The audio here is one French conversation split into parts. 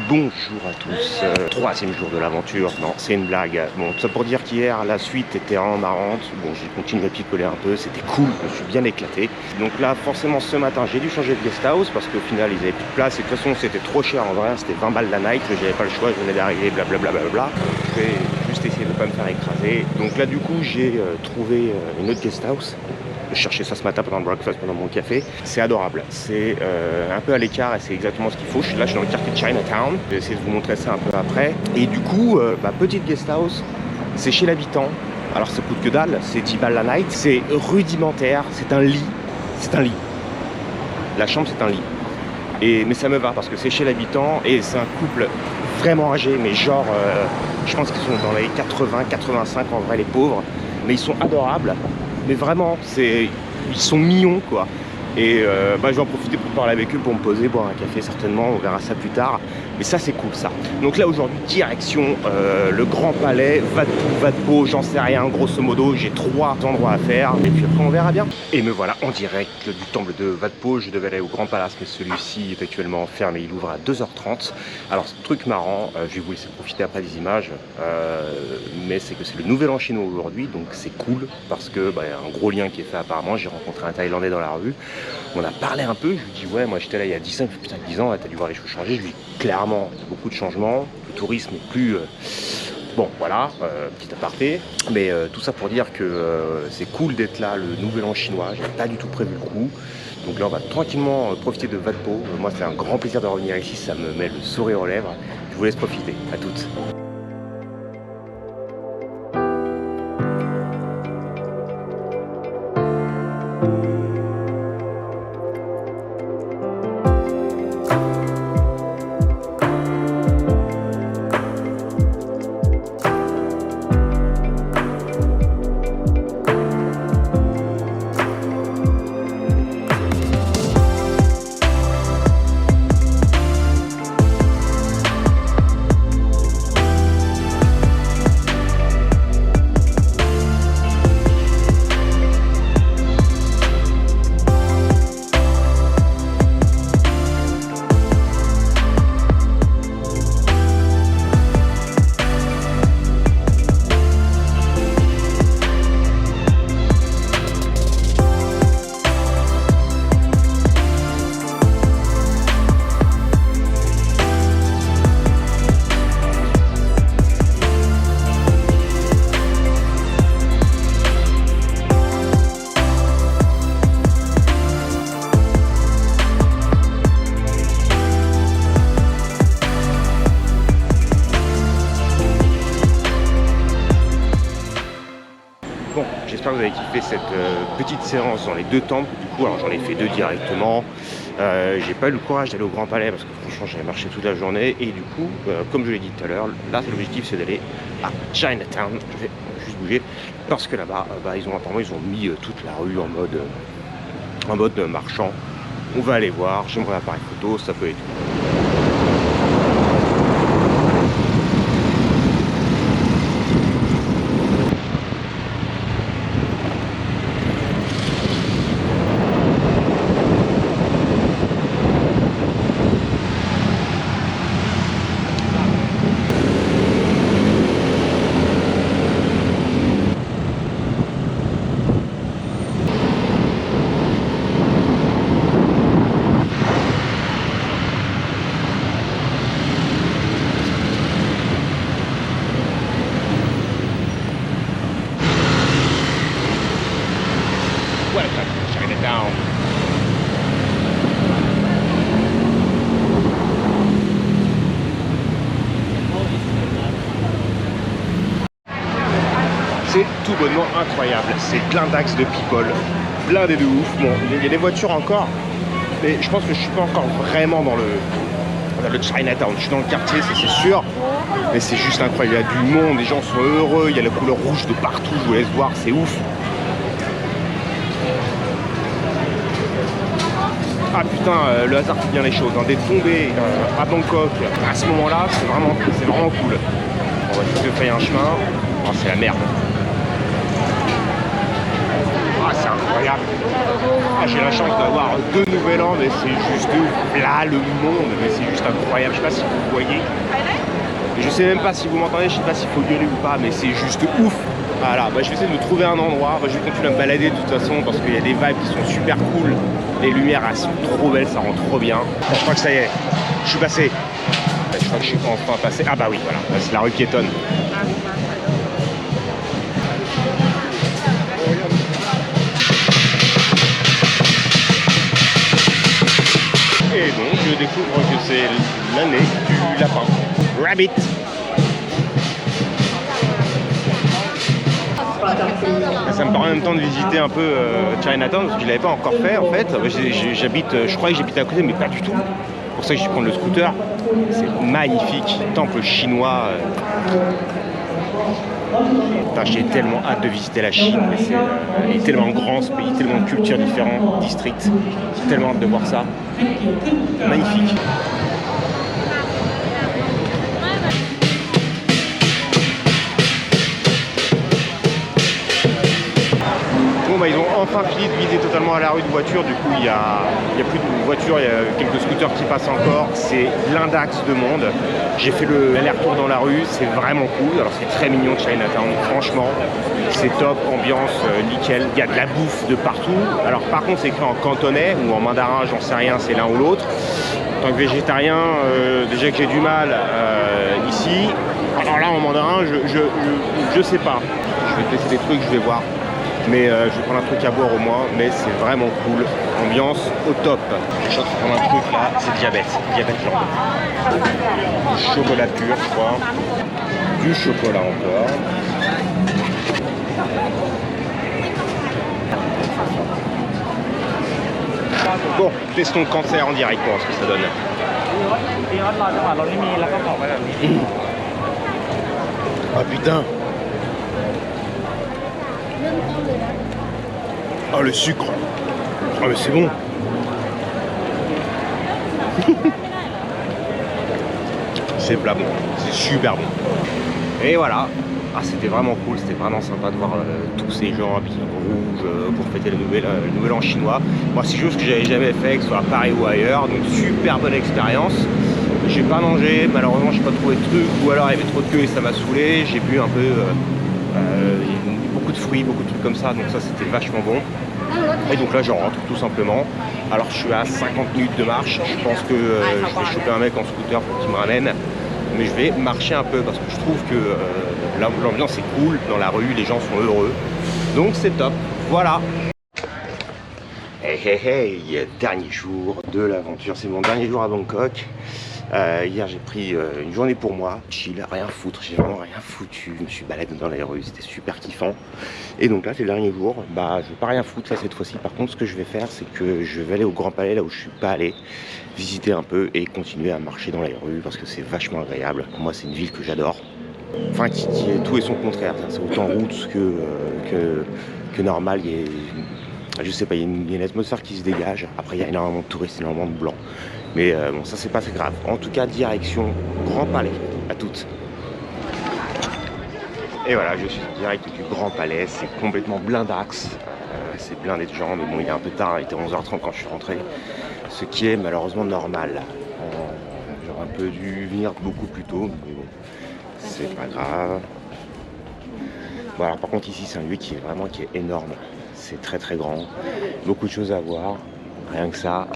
Bonjour à tous, troisième jour de l'aventure, non c'est une blague. Bon, tout ça pour dire qu'hier la suite était vraiment marrante, bon j'ai continué à picoler un peu, c'était cool, je me suis bien éclaté. Donc là forcément ce matin j'ai dû changer de guest house parce qu'au final ils avaient plus de place et de toute façon c'était trop cher en vrai, c'était 20 balles la night, mais j'avais pas le choix, je venais d'arriver, blablabla. Je vais juste essayer de ne pas me faire écraser. Donc là du coup j'ai trouvé une autre guest house. Je cherchais ça ce matin pendant le breakfast, pendant mon café. C'est adorable. C'est un peu à l'écart et c'est exactement ce qu'il faut. Là, je suis dans le quartier de Chinatown. Je vais essayer de vous montrer ça un peu après. Et du coup, petite guest house, c'est chez l'habitant. Alors, ça coûte que dalle. C'est 10 balles la night. C'est rudimentaire. C'est un lit. C'est un lit. La chambre, c'est un lit. Mais ça me va parce que c'est chez l'habitant et c'est un couple vraiment âgé. Mais genre, je pense qu'ils sont dans les 80, 85 en vrai, les pauvres. Mais ils sont adorables. Mais vraiment, ils sont mignons quoi. Et je vais en profiter pour parler avec eux, pour me poser, boire un café certainement, on verra ça plus tard. Mais ça c'est cool ça. Donc là aujourd'hui, direction le Grand Palais, Vadpo, j'en sais rien, grosso modo, j'ai 3 endroits à faire. Et puis après on verra bien. Et me voilà en direct du temple de Vadpo, je devais aller au Grand Palace, mais celui-ci est actuellement fermé, il ouvre à 2h30. Alors truc marrant, je vais vous laisser profiter après des images, mais c'est que c'est le nouvel an chinois aujourd'hui, donc c'est cool, parce que y a un gros lien qui est fait apparemment, j'ai rencontré un Thaïlandais dans la rue. On a parlé un peu, je lui dis ouais moi j'étais là il y a 10 ans, t'as dû voir les choses changer. Je lui dis clairement il y a beaucoup de changements, le tourisme est plus... Bon voilà, petit aparté, mais tout ça pour dire que c'est cool d'être là le nouvel an chinois, j'avais pas du tout prévu le coup. Donc là on va tranquillement profiter de Vadpo. Moi c'est un grand plaisir de revenir ici, ça me met le sourire aux lèvres. Je vous laisse profiter, à toutes. J'espère que vous avez kiffé cette petite séance dans les 2 temples. Du coup, alors j'en ai fait 2 directement. J'ai pas eu le courage d'aller au Grand Palais parce que franchement j'avais marché toute la journée. Et du coup, comme je l'ai dit tout à l'heure, là l'objectif c'est d'aller à Chinatown. Je vais juste bouger parce que là-bas, ils ont mis toute la rue en mode marchand. On va aller voir. J'ai mon appareil photo, ça peut être. C'est tout bonnement incroyable, c'est plein d'axes de people, blindé de ouf. Bon, il y a des voitures encore, mais je pense que je suis pas encore vraiment dans le Chinatown. Je suis dans le quartier, c'est sûr, mais c'est juste incroyable. Il y a du monde, les gens sont heureux, il y a la couleur rouge de partout, je vous laisse voir, c'est ouf. Ah putain, le hasard fait bien les choses, hein. D'être tombé à Bangkok à ce moment-là, c'est vraiment cool. On va juste faire un chemin, oh, c'est la merde. Ah, c'est incroyable. Ah, j'ai la chance d'avoir 2 nouvel an, mais c'est juste là le monde, mais c'est juste incroyable. Je sais pas si vous voyez. Et je sais même pas si vous m'entendez, je sais pas s'il faut gueuler ou pas, mais c'est juste ouf. Voilà, bah, je vais essayer de me trouver un endroit. Bah, je vais continuer à me balader de toute façon parce qu'il y a des vibes qui sont super cool. Les lumières elles sont trop belles, ça rend trop bien. Bon, je crois que ça y est, je suis passé. Je crois que je suis enfin passé. Ah bah oui, voilà, c'est la rue piétonne. Et donc je découvre que c'est l'année du lapin. Rabbit. Ça me permet en même temps de visiter un peu Chinatown parce que je l'avais pas encore fait en fait. J'habite, je croyais que j'habitais à côté mais pas du tout. C'est pour ça que je vais prendre le scooter. C'est magnifique, temple chinois. J'ai tellement hâte de visiter la Chine, mais il est tellement grand ce pays, tellement de cultures différentes, districts. J'ai tellement hâte de voir ça. Magnifique. Bon bah ils ont enfin fini de vider totalement à la rue de voitures, du coup il y a plus de voitures, il y a quelques scooters qui passent encore, c'est l'index de monde. J'ai fait l'aller-retour dans la rue, c'est vraiment cool, alors c'est très mignon Chinatown, franchement, c'est top, ambiance nickel, il y a de la bouffe de partout, alors par contre c'est écrit en cantonais ou en mandarin, j'en sais rien, c'est l'un ou l'autre. En tant que végétarien, déjà que j'ai du mal ici, alors là en mandarin je sais pas, je vais tester des trucs, je vais voir. Mais je vais prendre un truc à boire au moins, mais c'est vraiment cool. Ambiance au top. Je suis en train de prendre un truc là, c'est diabète blanc. Du chocolat pur, je crois. Du chocolat encore. Bon, testons le cancer en direct, voir ce que ça donne. Ah putain. Oh le sucre. Oh mais c'est bon. C'est plat bon. C'est super bon. Et voilà. Ah c'était vraiment cool. C'était vraiment sympa de voir tous ces gens habillés en rouge pour fêter le nouvel an chinois. Moi c'est juste que j'avais jamais fait, que ce soit à Paris ou ailleurs. Donc super bonne expérience. J'ai pas mangé, malheureusement j'ai pas trouvé de trucs. Ou alors il y avait trop de queue et ça m'a saoulé. J'ai bu un peu beaucoup de fruits, beaucoup de trucs comme ça, donc ça c'était vachement bon. Et donc là je rentre tout simplement. Alors je suis à 50 minutes de marche, je pense que je vais choper un mec en scooter pour qu'il me ramène. Mais je vais marcher un peu parce que je trouve que l'ambiance est cool dans la rue, les gens sont heureux. Donc c'est top, voilà. Hey, dernier jour de l'aventure, c'est mon dernier jour à Bangkok. Hier j'ai pris une journée pour moi, chill, rien foutre, j'ai vraiment rien foutu, je me suis baladé dans les rues, c'était super kiffant. Et donc là c'est le dernier jour, bah je vais pas rien foutre là cette fois-ci. Par contre ce que je vais faire c'est que je vais aller au Grand Palais là où je suis pas allé, visiter un peu et continuer à marcher dans les rues parce que c'est vachement agréable. Pour moi c'est une ville que j'adore, enfin qui est tout et son contraire, c'est autant route que normal. Je sais pas, il y a une atmosphère qui se dégage. Après il y a énormément de touristes, énormément de blancs. Mais bon, ça c'est pas très grave. En tout cas, direction Grand Palais, à toutes. Et voilà, je suis en direct du Grand Palais, c'est complètement blindax. C'est blindé de gens, mais bon, il est un peu tard, il était 11h30 quand je suis rentré. Ce qui est malheureusement normal. J'aurais un peu dû venir beaucoup plus tôt, mais bon, c'est pas grave. Bon, alors par contre ici c'est un lieu qui est énorme. C'est très très grand, beaucoup de choses à voir, rien que ça.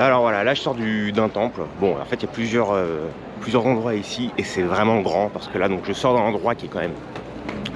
Alors voilà, là je sors d'un temple. Bon, en fait il y a plusieurs endroits ici et c'est vraiment grand parce que là donc je sors d'un endroit qui est quand même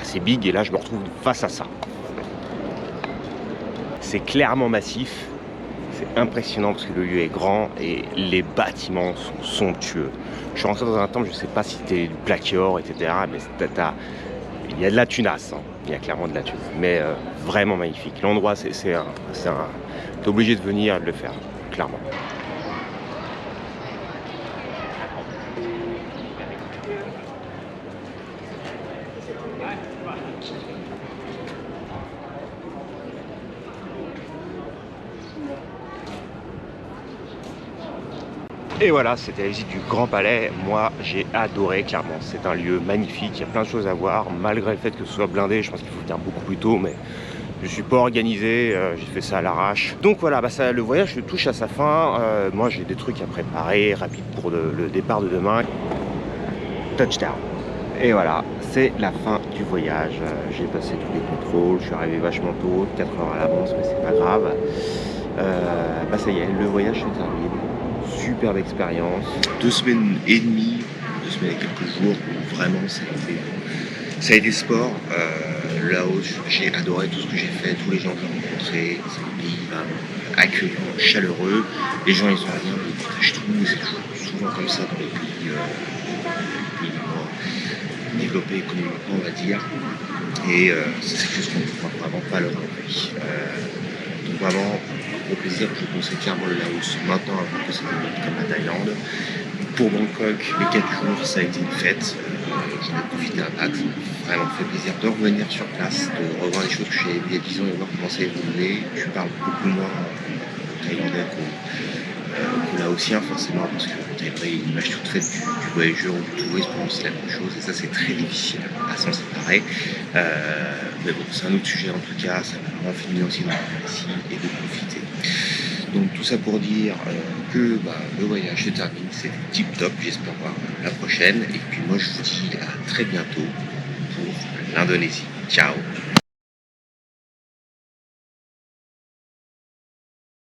assez big et là je me retrouve face à ça. C'est clairement massif, c'est impressionnant parce que le lieu est grand et les bâtiments sont somptueux. Je suis rentré dans un temple, je sais pas si c'était du plaqué or, etc. Mais il y a de la tunasse, hein. il y a clairement de la thune. Mais vraiment magnifique. L'endroit, t'es obligé de venir et de le faire, clairement. Et voilà, c'était la visite du Grand Palais. Moi, j'ai adoré, clairement. C'est un lieu magnifique, il y a plein de choses à voir, malgré le fait que ce soit blindé. Je pense qu'il faut venir beaucoup plus tôt, mais je suis pas organisé, j'ai fait ça à l'arrache. Donc voilà, le voyage touche à sa fin. Moi, j'ai des trucs à préparer, rapides pour le départ de demain. Touchdown. Et voilà, c'est la fin du voyage. J'ai passé tous les contrôles, je suis arrivé vachement tôt, 4 heures à l'avance, mais c'est pas grave. Ça y est, le voyage se termine. Superbe expérience. 2 semaines et demie, 2 semaines et quelques jours, où vraiment ça a été sport. Laos, j'ai adoré tout ce que j'ai fait, tous les gens que j'ai rencontrés, c'est un pays accueillant, chaleureux. Les gens ils sont rien, je trouve, c'est souvent comme ça dans les pays développés économiquement, on va dire. Et c'est quelque chose qu'on ne voit vraiment pas leur pays. Donc vraiment, au plaisir, je conseille clairement le Laos maintenant avant que ça devienne comme la Thaïlande. Pour Bangkok, les 4 jours, ça a été une fête. J'en ai profité un max. Vraiment fait plaisir de revenir sur place, de revoir les choses que j'avais vues il y a 10 ans et voir comment ça évolué. Je parle beaucoup moins thaïlandais qu'au laotien forcément, parce que le thaïlandais est une image toute faite du voyageur ou du touriste, pour moi c'est la même chose, et ça c'est très difficile à s'en séparer. Mais bon, c'est un autre sujet en tout cas, ça m'a vraiment fait du bien aussi de revenir ici et de profiter. Donc tout ça pour dire que le voyage se termine, c'est tip top, j'espère voir la prochaine. Et puis moi je vous dis à très bientôt pour l'Indonésie. Ciao.